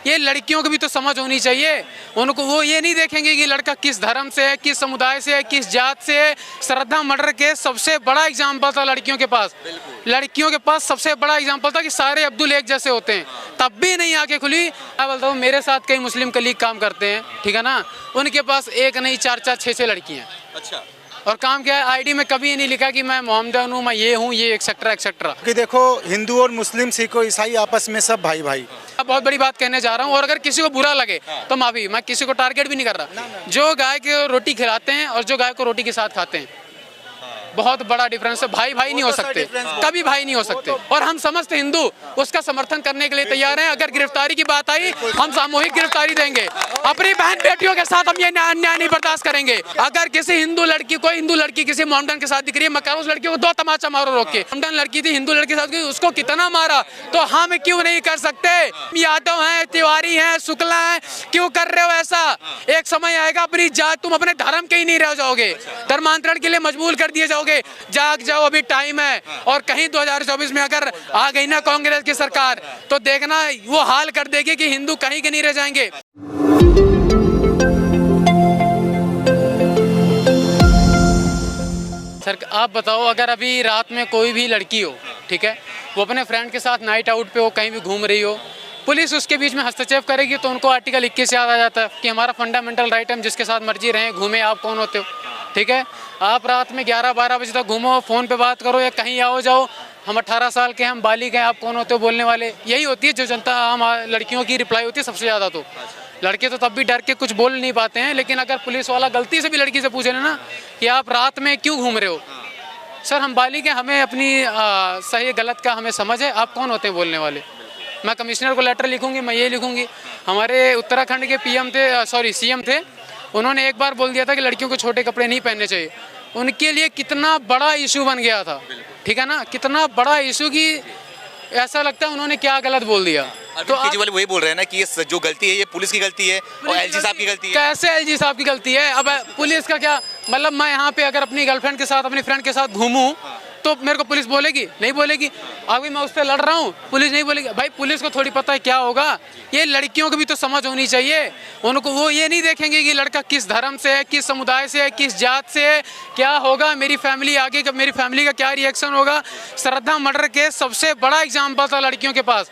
ये लड़कियों को भी तो समझ होनी चाहिए। उनको वो ये नहीं देखेंगे कि लड़का किस धर्म से है, किस समुदाय से है, किस जात से है। श्रद्धा मर्डर केस सबसे बड़ा एग्जाम्पल था लड़कियों के पास। लड़कियों के पास सबसे बड़ा एग्जाम्पल था कि सारे अब्दुल एक जैसे होते हैं, तब भी नहीं आके खुली। मैं बोलता हूँ मेरे साथ कई मुस्लिम कलीग काम करते हैं, ठीक है ना, उनके पास एक नहीं 4-4 6-6 लड़कियाँ। अच्छा। और काम क्या है, आईडी में कभी ये नहीं लिखा कि मैं मोहम्मदन हूँ, मैं ये हूँ, ये एक्सेट्रा एक्सेट्रा। कि देखो हिंदू और मुस्लिम, सिख और ईसाई आपस में सब भाई भाई। अब बहुत बड़ी बात कहने जा रहा हूँ, और अगर किसी को बुरा लगे तो माफी, मैं किसी को टारगेट भी नहीं कर रहा। जो गाय को रोटी खिलाते हैं और जो गाय को रोटी के साथ खाते हैं, बहुत बड़ा डिफरेंस है। भाई भाई नहीं हो सकते, कभी भाई नहीं हो सकते। और हम समस्त हिंदू उसका समर्थन करने के लिए तैयार हैं। अगर गिरफ्तारी की बात आई, हम सामूहिक गिरफ्तारी देंगे। अपनी बहन बेटियों के साथ हम ये अन्याय नहीं बर्दाश्त करेंगे। अगर किसी हिंदू लड़की, कोई हिंदू लड़की किसी मोहम्मदन के साथ दिख रही है, मैं कह रहा हूं उस लड़की को 2 तमाचा मारो रोक के। मोहम्मदन लड़की थी, हिंदू लड़की के साथ, उसको कितना मारा, तो हम क्यों नहीं कर सकते? यादव हैं, तिवारी हैं, शुक्ला हैं, क्यों कर रहे हो ऐसा? एक समय आएगा अपनी जात, तुम अपने धर्म के ही नहीं रह जाओगे, धर्मांतरण के लिए मजबूर कर दिए जाओगे। जाग जाओ, अभी टाइम है। और कहीं 2024 में अगर आ गई ना कांग्रेस की सरकार, तो देखना वो हाल कर देगी कि हिंदू कहीं के नहीं रह जाएंगे। सर आप बताओ, अगर अभी रात में कोई भी लड़की हो, ठीक है, वो अपने फ्रेंड के साथ नाइट आउट पे हो, कहीं भी घूम रही हो, पुलिस उसके बीच में हस्तक्षेप करेगी, तो उनको आर्टिकल 21 याद आ जाता है कि हमारा फंडामेंटल राइट है, हम जिसके साथ मर्जी रहें, घूमें, आप कौन होते हो? ठीक है, आप रात में 11-12 बजे तक घूमो, फ़ोन पे बात करो या कहीं आओ जाओ, हम 18 साल के हैं, हम बालिग हैं, आप कौन होते हो बोलने वाले? यही होती है जो जनता, हम लड़कियों की रिप्लाई होती है सबसे ज़्यादा। तो लड़के तो तब भी डर के कुछ बोल नहीं पाते हैं, लेकिन अगर पुलिस वाला गलती से भी लड़की से पूछे ना कि आप रात में क्यों घूम रहे हो, सर हम बालिग हैं, हमें अपनी सही गलत का हमें समझ है, आप कौन होते हैं बोलने वाले? मैं कमिश्नर को लेटर लिखूंगी, मैं ये लिखूंगी। हमारे उत्तराखंड के सीएम थे, उन्होंने एक बार बोल दिया था कि लड़कियों को छोटे कपड़े नहीं पहनने चाहिए। उनके लिए कितना बड़ा इशू बन गया था, ठीक है ना, कितना बड़ा इशू कि ऐसा लगता है उन्होंने क्या गलत बोल दिया। तो केजरीवाल वही बोल रहे हैं ना कि ये जो गलती है ये पुलिस की गलती है और एलजी साहब की गलती है। कैसे एलजी साहब की गलती है? अब पुलिस का क्या मतलब? मैं यहाँ पे अगर अपनी गर्लफ्रेंड के साथ, अपनी फ्रेंड के साथ घूमूं, तो मेरे को पुलिस बोलेगी? नहीं बोलेगी। अभी मैं उससे लड़ रहा हूँ, पुलिस नहीं बोलेगी। भाई पुलिस को थोड़ी पता है क्या होगा। ये लड़कियों को भी तो समझ होनी चाहिए। उनको वो ये नहीं देखेंगे कि लड़का किस धर्म से है, किस समुदाय से है, किस जात से है, क्या होगा मेरी फैमिली आगे का, मेरी फैमिली का क्या रिएक्शन होगा। श्रद्धा मर्डर केस सबसे बड़ा एग्जाम्पल था लड़कियों के पास।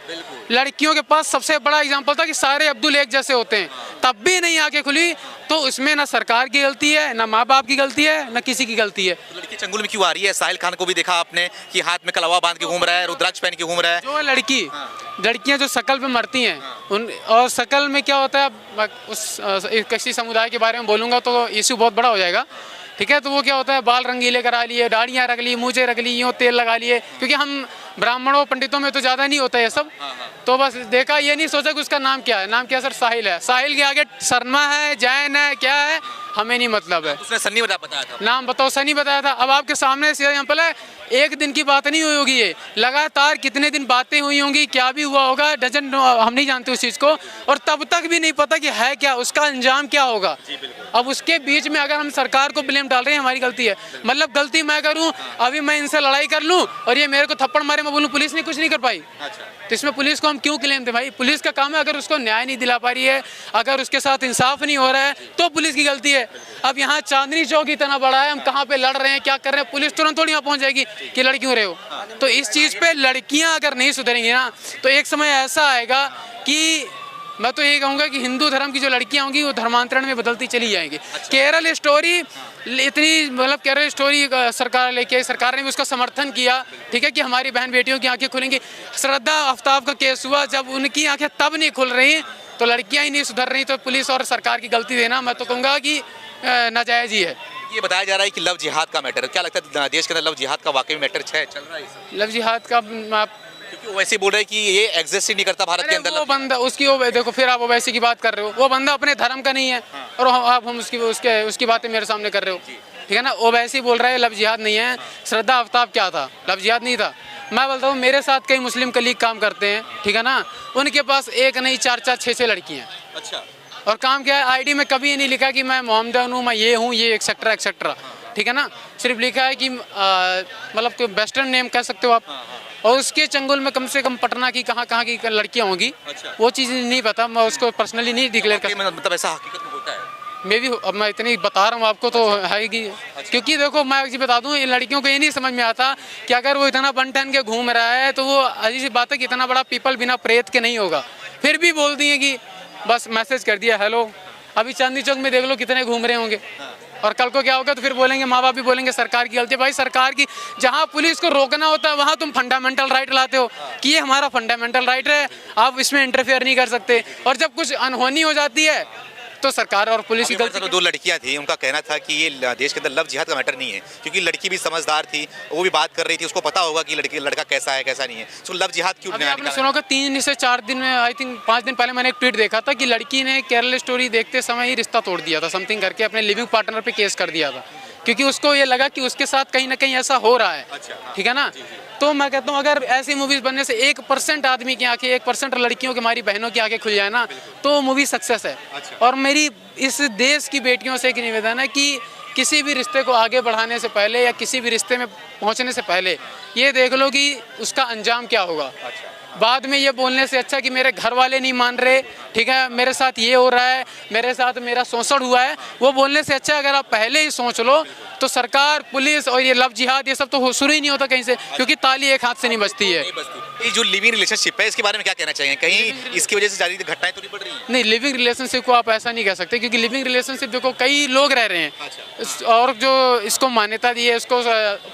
लड़कियों के पास सबसे बड़ा एग्जाम्पल था कि सारे अब्दुल एक जैसे होते हैं, तब भी नहीं आके खुली। तो इसमें ना सरकार की गलती है, ना माँ बाप की गलती है, ना किसी की गलती है। तो लड़की चंगुल में क्यों आ रही है? साहिल खान को भी देखा आपने कि हाथ में कलवा बांध के घूम रहा है, रुद्राक्ष पहन के घूम रहा है। जो लड़कियां जो शकल पे मरती हैं, उन और शकल में क्या होता है, उस किसी समुदाय के बारे में बोलूँगा तो इशू बहुत बड़ा हो जाएगा, ठीक है। तो वो क्या होता है, बाल रंगीले करा लिए, दाढ़ियाँ रख ली, मूंछें रख ली, यूँ तेल लगा लिए, क्योंकि हम ब्राह्मणों पंडितों में तो ज़्यादा नहीं होता ये सब। तो बस देखा, ये नहीं सोचा कि उसका नाम क्या है। नाम क्या सर? साहिल है। साहिल के आगे शर्मा है, जैन है, क्या है, हमें नहीं मतलब है। उसने सन्नी बताया था। नाम बताओ, सनी बताया था। अब आपके सामने एग्जाम्पल है, एक दिन की बात नहीं हुई होगी, ये लगातार कितने दिन बातें हुई होंगी, क्या भी हुआ होगा, हम नहीं जानते उस चीज़ को, और तब तक भी नहीं पता कि है क्या, उसका अंजाम क्या होगा। अब उसके बीच में अगर हम सरकार को ब्लेम डाल रहे हैं, हमारी गलती है। मतलब गलती मैं करूं, अभी मैं इनसे लड़ाई कर लूं और ये मेरे को थप्पड़ मारे, मैं बोलूं पुलिस ने कुछ नहीं कर पाई। तो इसमें पुलिस को हम क्यों क्लेम दें? भाई पुलिस का काम है, अगर उसको न्याय नहीं दिला पा रही है, अगर उसके साथ इंसाफ नहीं हो रहा है, तो पुलिस की गलती है। अब यहाँ चांदनी चौक इतना बड़ा है, हम कहाँ पे लड़ रहे हैं, क्या कर रहे हैं, पुलिस तुरंत थोड़ी यहाँ पहुँच जाएगी कि लड़ क्यों रहे हो। तो इस चीज़ पे लड़कियाँ अगर नहीं सुधरेंगी ना, तो एक समय ऐसा आएगा कि मैं तो ये कहूँगा कि हिंदू धर्म की जो लड़कियाँ होंगी वो धर्मांतरण में बदलती चली जाएंगी। केरल स्टोरी इतनी, मतलब केरल स्टोरी सरकार लेके, सरकार ने भी उसका समर्थन किया, ठीक है, कि हमारी बहन बेटियों की आंखें खुलेंगी। श्रद्धा आफ्ताब का केस हुआ, जब उनकी आंखें तब नहीं खुल रही, तो लड़कियाँ ही नहीं सुधर रही, तो पुलिस और सरकार की गलती देना मैं तो कहूँगा कि नाजायज़ ही है। ये बताया जा रहा है कि लव जिहाद का मैटर, क्या लगता है देश के अंदर लव जिहाद का वाकई मैटर चल रहा है? लव जिहाद का क्योंकि वैसे बोल रहे हैं कि ये एग्जिस्ट ही नहीं करता भारत के अंदर। वो बंदा उसकी, वो देखो, फिर आप ओवैसी की बात कर रहे हो, वो बंदा अपने धर्म का नहीं है, और आप हम उसकी बातें मेरे सामने कर रहे हो, ठीक है ना। ओवैसी बोल रहा है लव जिहाद नहीं है। श्रद्धा आफ्ताब क्या था? लव जिहाद नहीं था। मैं बोलता हूँ मेरे साथ कई मुस्लिम कलीग काम करते हैं, ठीक है ना, उनके पास एक नहीं 4-4 6-6 लड़कियाँ। अच्छा। और काम क्या है, आईडी में कभी ये नहीं लिखा कि मैं मोहम्मदन हूँ, मैं ये हूँ, ये एक्सेट्रा एक्सेट्रा, ठीक है ना। सिर्फ लिखा है कि मतलब कोई वेस्टर्न नेम कह सकते हो आप, और उसके चंगुल में कम से कम पटना की कहाँ कहाँ की लड़कियाँ होंगी, वो चीज़ नहीं पता, मैं उसको पर्सनली नहीं डिक्लेयर कर सकता। मतलब ऐसा हकीकत में होता है? मैं भी अब मैं इतनी बता रहा हूँ आपको तो है ही, क्योंकि देखो मैं एक चीज़ बता दूँ, इन लड़कियों को ये नहीं समझ में आता कि अगर वो इतना बन ठन के घूम रहा है तो वो अजीब सी बात है कि इतना बड़ा पीपल बिना प्रेत के नहीं होगा, फिर भी बोल दिए कि बस मैसेज कर दिया हेलो। अभी चांदनी चौक में देख लो कितने घूम रहे होंगे, और कल को क्या होगा तो फिर बोलेंगे, माँ बाप भी बोलेंगे सरकार की गलती है। भाई सरकार की, जहाँ पुलिस को रोकना होता है वहाँ तुम फंडामेंटल राइट लाते हो कि ये हमारा फंडामेंटल राइट है, आप इसमें इंटरफेयर नहीं कर सकते, और जब कुछ अनहोनी हो जाती है तो सरकार और पुलिस की गलती। दो लड़कियां थी, उनका कहना था कि ये देश के अंदर लव जिहाद का मैटर नहीं है, क्योंकि लड़की भी समझदार थी, वो भी बात कर रही थी, उसको पता होगा कि लड़का कैसा है कैसा नहीं है, तो लव जिहाद क्यों अभी आपने सुना होगा 3 से 4 दिन में, आई थिंक 5 दिन पहले मैंने एक ट्वीट देखा था कि लड़की ने केरल स्टोरी देखते समय ही रिश्ता तोड़ दिया था, समथिंग करके अपने लिविंग पार्टनर पे केस कर दिया था, क्योंकि उसको ये लगा कि उसके साथ कहीं ना कहीं ऐसा हो रहा है। ठीक है ना, तो मैं कहता हूँ अगर ऐसी मूवीज बनने से 1% आदमी की आंखें, 1% लड़कियों की, हमारी बहनों की आंखें खुल जाए ना, तो मूवी सक्सेस है। और मेरी इस देश की बेटियों से एक निवेदन है कि किसी भी रिश्ते को आगे बढ़ाने से पहले या किसी भी रिश्ते में पहुंचने से पहले ये देख लो कि उसका अंजाम क्या होगा। बाद में ये बोलने से अच्छा कि मेरे घर वाले नहीं मान रहे, ठीक है, मेरे साथ ये हो रहा है, मेरे साथ मेरा शोषण हुआ है, वो बोलने से अच्छा अगर आप पहले ही सोच लो तो सरकार, पुलिस और ये लव जिहाद ये सब तो शुरू ही नहीं होता कहीं से, क्योंकि ताली एक हाथ से नहीं बजती है। ये जो लिविंग रिलेशनशिप है इसके बारे में क्या कहना चाहिए? कहीं इसकी वजह से ज्यादा घटनाएं तो नहीं बढ़ रही हैं? नहीं, लिविंग रिलेशनशिप को आप ऐसा नहीं कह सकते, क्योंकि लिविंग रिलेशनशिप देखो कई लोग रह रहे हैं, और जो इसको मान्यता दी है, इसको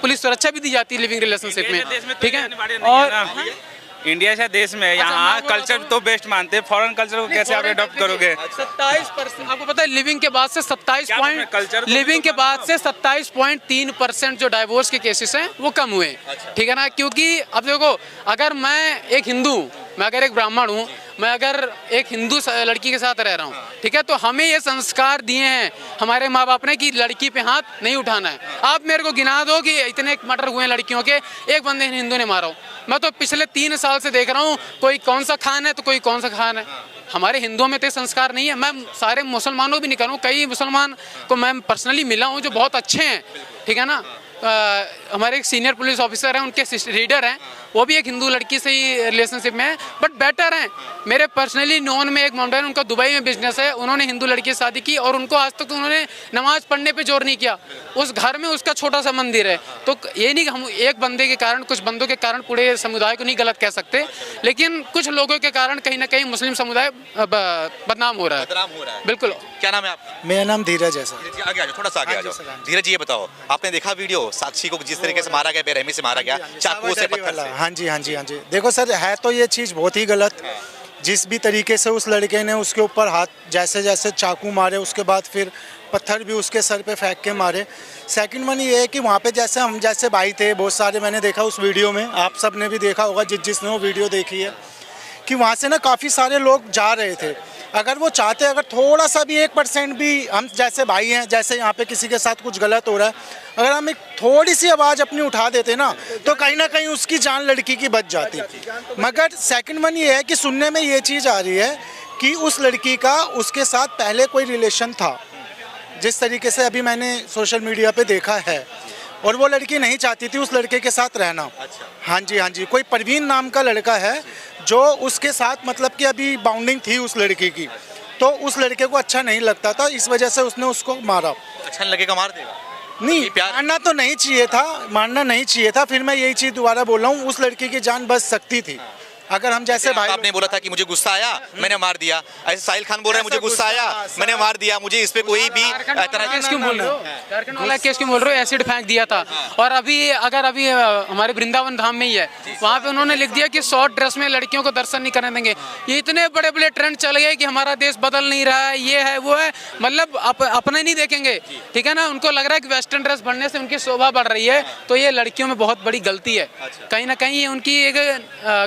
पुलिस सुरक्षा भी दी जाती है लिविंग रिलेशनशिप में, ठीक है। और इंडिया से देश में यहाँ कल्चर तो बेस्ट मानते हैं, फॉरेन कल्चर को कैसे आप अडॉप्ट करोगे? 27%, आपको पता है लिविंग के बाद से 27 लिविंग के बाद से 27.3% जो डाइवोर्स के केसेस हैं वो कम हुए, ठीक है ना। क्योंकि अब देखो, अगर मैं एक हिंदू, मैं अगर एक ब्राह्मण हूँ, मैं अगर एक हिंदू लड़की के साथ रह रहा हूँ, ठीक है, तो हमें ये संस्कार दिए हैं हमारे माँ बाप ने कि लड़की पे हाथ नहीं उठाना है। आप मेरे को गिना दो कि इतने मर्डर हुए हैं लड़कियों के, एक बंदे हिंदू ने मारा हो। मैं तो पिछले 3 साल से देख रहा हूँ, कोई कौन सा खान है तो कोई कौन सा खान है। हमारे हिंदुओं में तो संस्कार नहीं है। मैं सारे मुसलमानों को भी नहीं करूँ, कई मुसलमान को मैं पर्सनली मिला हूँ जो बहुत अच्छे हैं, ठीक है ना। हमारे एक सीनियर पुलिस ऑफिसर हैं, उनके रीडर हैं, वो भी एक हिंदू लड़की से ही रिलेशनशिप में है, बट बेटर हैं। मेरे पर्सनली नोन में एक माउंटेन, उनका दुबई में बिजनेस है, उन्होंने हिंदू लड़की से शादी की और उनको आज तक उन्होंने नमाज पढ़ने पे जोर नहीं किया। उस घर में उसका छोटा सा मंदिर है। तो ये नहीं कि हम एक बंदे के कारण, कुछ बंदों के कारण पूरे समुदाय को नहीं गलत कह सकते, लेकिन कुछ लोगों के कारण कहीं ना कहीं मुस्लिम समुदाय बदनाम हो रहा है। बिल्कुल। क्या नाम है आपका? मेरा नाम धीरज है सर। आगे आ जाओ, थोड़ा सा आगे आ जाओ। धीरज जी, ये बताओ, आपने देखा वीडियो साक्षी को जिस तरीके से मारा गया, बेरहमी से मारा गया, चाकू से, पत्थर से? हाँ जी, हाँ जी, हाँ जी। देखो सर, है तो ये चीज़ बहुत ही गलत। जिस भी तरीके से उस लड़के ने उसके ऊपर हाथ, जैसे जैसे चाकू मारे, उसके बाद फिर पत्थर भी उसके सर पे फेंक के मारे। सेकंड वन ये है कि वहाँ पे जैसे हम जैसे भाई थे बहुत सारे, मैंने देखा उस वीडियो में, आप सब ने भी देखा होगा जिसने वो वीडियो देखी है, कि वहाँ से ना काफ़ी सारे लोग जा रहे थे। अगर वो चाहते, अगर थोड़ा सा भी 1% भी, हम जैसे भाई हैं, जैसे यहाँ पे किसी के साथ कुछ गलत हो रहा है, अगर हम एक थोड़ी सी आवाज़ अपनी उठा देते ना, तो कहीं ना कहीं उसकी जान लड़की की बच जाती। मगर सेकंड वन ये है कि सुनने में ये चीज़ आ रही है कि उस लड़की का उसके साथ पहले कोई रिलेशन था, जिस तरीके से अभी मैंने सोशल मीडिया पे देखा है, और वो लड़की नहीं चाहती थी उस लड़के के साथ रहना। हाँ जी, हाँ जी। कोई परवीन नाम का लड़का है जो उसके साथ, मतलब कि अभी बाउंडिंग थी उस लड़की की, तो उस लड़के को अच्छा नहीं लगता था, इस वजह से उसने उसको मारा। अच्छा नहीं लगेगा, मार देगा? नहीं, मारना तो नहीं चाहिए था, मारना नहीं चाहिए था। फिर मैं यही चीज़ दोबारा बोल रहा हूँ, उस लड़की की जान बच सकती थी अगर हम जैसे भाई। आपने बोला था कि मुझे गुस्सा आया, मैंने मार दिया। ऐसे साहिल खान बोल रहे हैं मुझे गुस्सा आया, मैंने मार दिया, मुझे इस पे कोई भी केस क्यों बोल रहे हो? झारखंड वाला केस क्यों बोल रहे हो? एसिड फेंक दिया था। और अभी अगर अभी हमारे वृंदावन धाम में ही है, वहाँ पे उन्होंने लिख दिया कि शॉर्ट ड्रेस में लड़कियों को दर्शन नहीं करने देंगे। ये इतने बड़े बड़े ट्रेंड चल गए कि हमारा देश बदल नहीं रहा है, ये है वो है, मतलब अपने नहीं देखेंगे, ठीक है ना। उनको लग रहा है कि वेस्टर्न ड्रेस पहनने से उनकी शोभा बढ़ रही है, तो ये लड़कियों में बहुत बड़ी गलती है। कहीं ना कहीं ये उनकी एक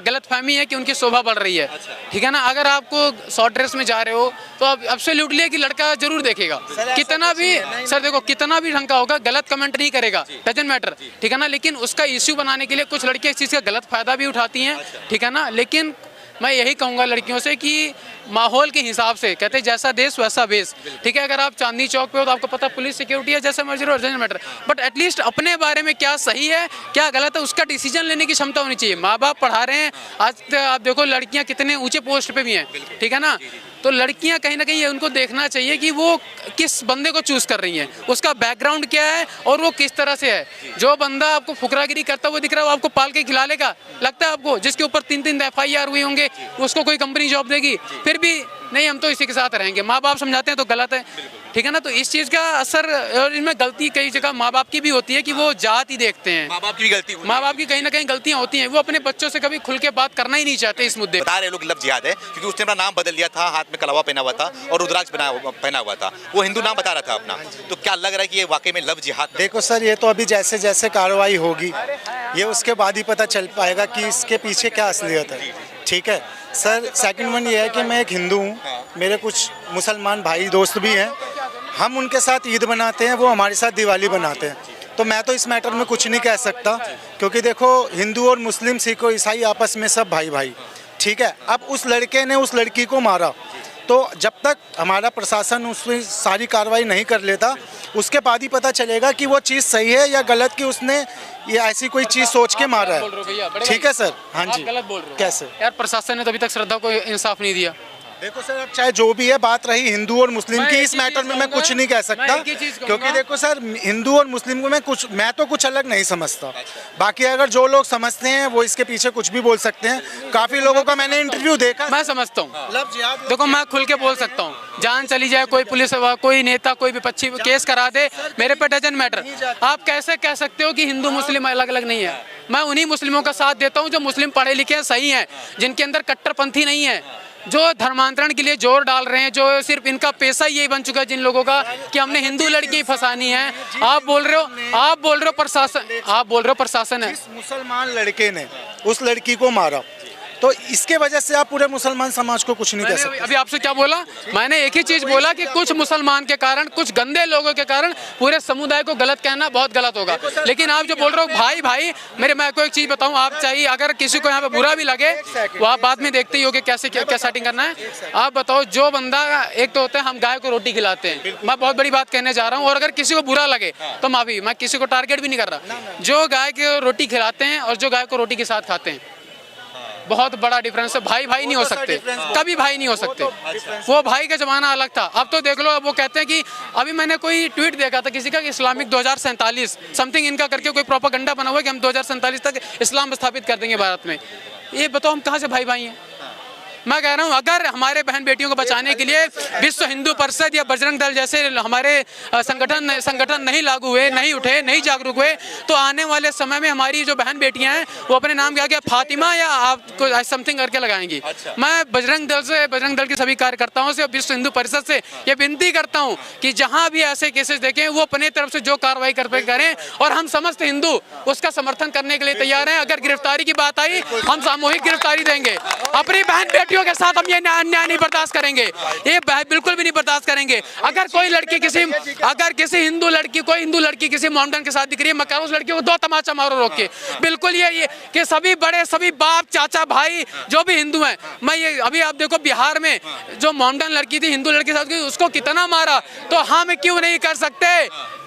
गलतफहमी है कि उनकी शोभा रही है, ठीक है ना। अगर आपको शॉर्ट ड्रेस में जा रहे हो तो अब एब्सोल्युटली कि लड़का जरूर देखेगा, कितना भी सर देखो, कितना भी ढंग का होगा, गलत कमेंट नहीं करेगा, डजंट मैटर, ठीक है ना। लेकिन उसका इश्यू बनाने के लिए कुछ लड़कियां इस चीज़ का गलत फायदा भी उठाती हैं, ठीक है ना। लेकिन मैं यही कहूँगा लड़कियों से कि माहौल के हिसाब से, कहते हैं जैसा देश वैसा बेस, ठीक है। अगर आप चांदनी चौक पे हो तो आपको पता पुलिस सिक्योरिटी है, जैसा मर्जी हो, डजंट मैटर, बट एटलीस्ट अपने बारे में क्या सही है क्या गलत है उसका डिसीजन लेने की क्षमता होनी चाहिए। माँ बाप पढ़ा रहे हैं, आज आप देखो लड़कियाँ कितने ऊंचे पोस्ट पे भी हैं, ठीक है ना। तो लड़कियां कहीं ना कहीं उनको देखना चाहिए कि वो किस बंदे को चूज कर रही हैं, उसका बैकग्राउंड क्या है और वो किस तरह से है। जो बंदा आपको फुकरागिरी करता हुआ दिख रहा है वो आपको पाल के खिला लेगा, लगता है आपको, जिसके ऊपर 3-3 FIR हुए होंगे, उसको कोई कंपनी जॉब देगी? फिर भी नहीं, हम तो इसी के साथ रहेंगे। माँ बाप समझाते हैं तो गलत है, ठीक है ना। तो इस चीज़ का असर, और इनमें गलती कई जगह माँ बाप की भी होती है कि वो जात ही देखते हैं। माँ बाप की भी गलती माँ बाप की कहीं ना कहीं गलतियाँ होती हैं, वो अपने बच्चों से कभी खुल के बात करना ही नहीं चाहते इस मुद्दे। बता रहे लोग लव जिहाद है क्योंकि उसने अपना नाम बदल दिया था, हाथ में कलावा पहना हुआ था और रुद्राक्ष पहना हुआ था, वो हिंदू नाम बता रहा था अपना। तो क्या लग रहा है कि ये वाकई में लव जिहाद? देखो सर, ये तो अभी जैसे जैसे कार्रवाई होगी ये उसके बाद ही पता चल पाएगा कि इसके पीछे क्या असलियत है, ठीक है सर। सेकंड वन ये है कि मैं एक हिंदू हूँ, मेरे कुछ मुसलमान भाई दोस्त भी हैं, हम उनके साथ ईद बनाते हैं, वो हमारे साथ दिवाली बनाते हैं। तो मैं तो इस मैटर में कुछ नहीं कह सकता क्योंकि देखो हिंदू और मुस्लिम, सिख और ईसाई आपस में सब भाई भाई, ठीक है। अब उस लड़के ने उस लड़की को मारा, तो जब तक हमारा प्रशासन उसमें सारी कार्रवाई नहीं कर लेता उसके बाद ही पता चलेगा कि वो चीज़ सही है या गलत, कि उसने ये ऐसी कोई चीज़ सोच के मारा है, ठीक है सर। हाँ जी, गलत बोल रहे हो कैसे यार, प्रशासन ने तो अभी तक श्रद्धा को इंसाफ नहीं दिया। देखो सर, अब चाहे जो भी है, बात रही हिंदू और मुस्लिम की, इस मैटर में मैं कुछ नहीं कह सकता क्योंकि देखो सर, हिंदू और मुस्लिम को मैं तो कुछ अलग नहीं समझता। बाकी अगर जो लोग समझते हैं वो इसके पीछे कुछ भी बोल सकते हैं। काफी लोगों का मैंने इंटरव्यू देखा, मैं समझता हूँ। लव जिहाद, देखो मैं खुल के बोल सकता हूँ, जान चली जाए, कोई पुलिस कोई नेता कोई विपक्षी केस करा दे, मेरे पे डजंट मैटर। आप कैसे कह सकते हो कि हिंदू मुस्लिम अलग अलग नहीं है? मैं उन्हीं मुस्लिमों का साथ देता हूँ जो मुस्लिम पढ़े लिखे हैं, सही हैं, जिनके अंदर कट्टरपंथी नहीं है, जो धर्मांतरण के लिए जोर डाल रहे हैं, जो सिर्फ इनका पेशा यही बन चुका है जिन लोगों का कि हमने हिंदू लड़की फंसानी है। आप बोल रहे हो प्रशासन है। इस मुसलमान लड़के ने उस लड़की को मारा, तो इसके वजह से आप पूरे मुसलमान समाज को कुछ नहीं कह सकते। अभी आपसे क्या बोला? मैंने एक ही चीज बोला कि कुछ मुसलमान के कारण, कुछ गंदे लोगों के कारण पूरे समुदाय को गलत कहना बहुत गलत होगा। लेकिन आप जो बोल रहे हो भाई भाई, मैं आपको एक चीज बताऊं, आप चाहिए अगर किसी को यहाँ पे बुरा भी लगे वो आप बाद में देखते ही हो कि कैसे क्या सेटिंग करना है। आप बताओ, जो बंदा, एक तो होता है हम गाय को रोटी खिलाते हैं, मैं बहुत बड़ी बात कहने जा रहा हूँ, और अगर किसी को बुरा लगे तो माफी, मैं किसी को टारगेट भी नहीं कर रहा। जो गाय को रोटी खिलाते हैं और जो गाय को रोटी के साथ खाते हैं, बहुत बड़ा डिफरेंस है। भाई भाई नहीं हो सकते, कभी भाई नहीं हो सकते। वो भाई का जमाना अलग था, अब तो देख लो। अब वो कहते हैं कि अभी मैंने कोई ट्वीट देखा था किसी का कि इस्लामिक 2047 समथिंग इनका करके कोई प्रोपेगेंडा बना हुआ है कि हम 2047 तक इस्लाम स्थापित कर देंगे भारत में। ये बताओ हम कहाँ से भाई भाई हैं? मैं कह रहा हूँ अगर हमारे बहन बेटियों को बचाने के लिए विश्व हिंदू परिषद या बजरंग दल जैसे हमारे संगठन नहीं लागू हुए, नहीं उठे, नहीं जागरूक हुए, तो आने वाले समय में हमारी जो बहन बेटियां हैं वो अपने नाम क्या फातिमा या आपको समथिंग करके लगाएंगी। मैं बजरंग दल के सभी कार्यकर्ताओं से, विश्व हिंदू परिषद से ये विनती करता हूँ कि जहाँ भी ऐसे केसेस देखें वो अपने तरफ से जो कार्रवाई करें, और हम समस्त हिंदू उसका समर्थन करने के लिए तैयार हैं। अगर गिरफ्तारी की बात आई, हम सामूहिक गिरफ्तारी देंगे। अपनी बहन बेटियों के साथ हम ये अन्याय नहीं बर्दाश्त करेंगे, ये बिल्कुल भी नहीं बर्दाश्त करेंगे। अगर कोई लड़की किसी हिंदू लड़की किसी मोमडन के साथ दिख रही है, मैं कह रहा हूं उस लड़की को 2 तमाचा मारो रोक के। बिल्कुल ये कि सभी बड़े, सभी बाप, चाचा, भाई जो भी हिंदू हैं, मैं ये अभी आप देखो बिहार में जो मोमडन लड़की थी, हिंदू लड़की के साथ, उसको कितना मारा, तो हम क्यों नहीं कर सकते?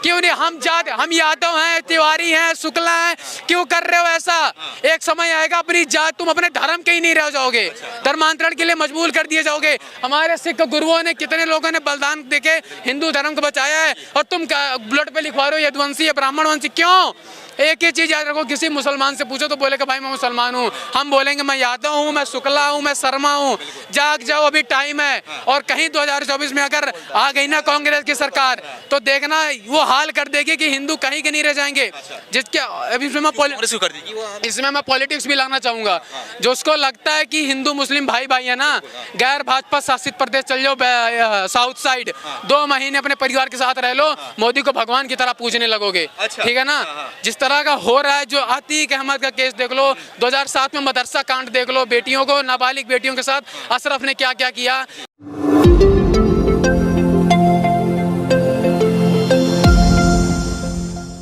क्यों नहीं? हम यादव हैं, तिवारी हैं, शुक्ला हैं, क्यों कर रहे हो ऐसा? एक समय आएगा अपनी जात, तुम अपने धर्म के ही नहीं रह जाओगे, धर्मांतरण के लिए मजबूर कर दिए जाओगे। हमारे सिख गुरुओं ने, कितने लोगों ने बलिदान देके हिंदू धर्म को बचाया है, और तुम ब्लड पे लिखवा रहे हो यदुवंशी या ब्राह्मण वंशी। क्यों? एक ही चीज याद रखो, किसी मुसलमान से पूछो तो बोलेगा भाई मैं मुसलमान हूँ, हम बोलेंगे मैं यादव हूँ, मैं शुक्ला हूँ, मैं शर्मा हूँ। जाग जाओ, अभी टाइम है। और कहीं 2024 में अगर आ गई ना कांग्रेस की सरकार, तो देखना वो हाल कर देगी कि हिंदू कहीं के नहीं रह जाएंगे। जिसके अभी इसमें मैं पॉलिटिक्स भी लाना चाहूंगा। जो उसको लगता है कि हिंदू मुस्लिम भाई भाई है ना, गैर भाजपा शासित प्रदेश चल जाओ साउथ साइड, 2 महीने अपने परिवार के साथ रह लो, मोदी को भगवान की तरह पूजने लगोगे। ठीक है ना? जिस तरह का हो रहा है, जो अतीक अहमद का केस देख लो, 2007 में मदरसा कांड देख लो, बेटियों को, नाबालिग बेटियों के साथ अशरफ ने क्या क्या किया।